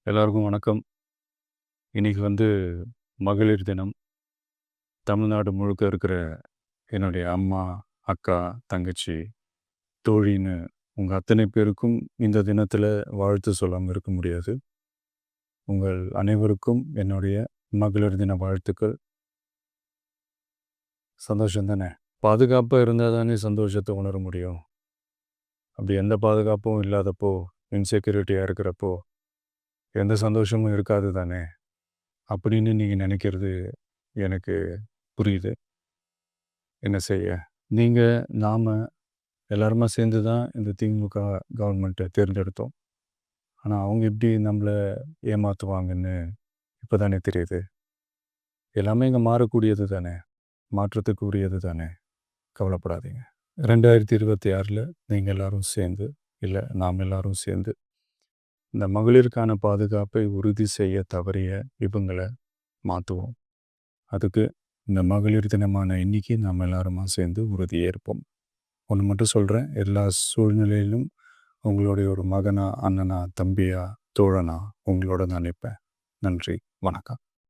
எல்லாருக்கும் வணக்கம். இன்னைக்கு மகளிர் தினம். தமிழ்நாடு முழுக்க இருக்கிற என்னுடைய அம்மா, அக்கா, தங்கச்சி, தோழின்னு உங்க அத்தனை பேருக்கும் இந்த தினத்தில வாழ்த்து சொல்லாம இருக்க முடியாது. உங்கள் அனைவருக்கும் என்னுடைய மகளிர் தின வாழ்த்துக்கள். சந்தோஷம் தானே! பாதுகாப்பா இருந்தா தானே சந்தோஷத்த உணர முடியும். அப்படி எந்த பாதுகாப்பும் இல்லாதப்போ, இன்செக்யூரிட்டியா இருக்கிறப்போ, எந்த சந்தோஷமும் இருக்காது தானே! அப்படின்னு நீங்க நினைக்கிறது எனக்கு புரியுது. என்ன செய்ய? நீங்க, நாம எல்லாருமா சேர்ந்து தான் இந்த திமுக கவர்மெண்ட்டை தேர்ந்தெடுத்தோம். ஆனா, அவங்க எப்படி நம்மள ஏமாத்துவாங்கன்னு இப்ப தானே தெரியுது. எல்லாமே இங்க மாறக்கூடியது தானே! மாற்றத்துக்கு உரியது தானே! கவலைப்படாதீங்க. 2026ல நீங்க எல்லாரும் சேர்ந்து, இல்ல நாம் எல்லாரும் சேர்ந்து, இந்த மகளிருக்கான பாதுகாப்பை உறுதி செய்ய தவறிய இவங்கள மாத்துவோம். அதுக்கு இந்த மகளிர் தினமான இன்னைக்கு நாம் எல்லாருமா சேர்ந்து உறுதியேற்போம். ஒன்று மட்டும் சொல்கிறேன், எல்லா சூழ்நிலையிலும் உங்களுடைய ஒரு மகனா, அண்ணனா, தம்பியா, தோழனா உங்களோட நான் நிற்பேன். நன்றி, வணக்கம்.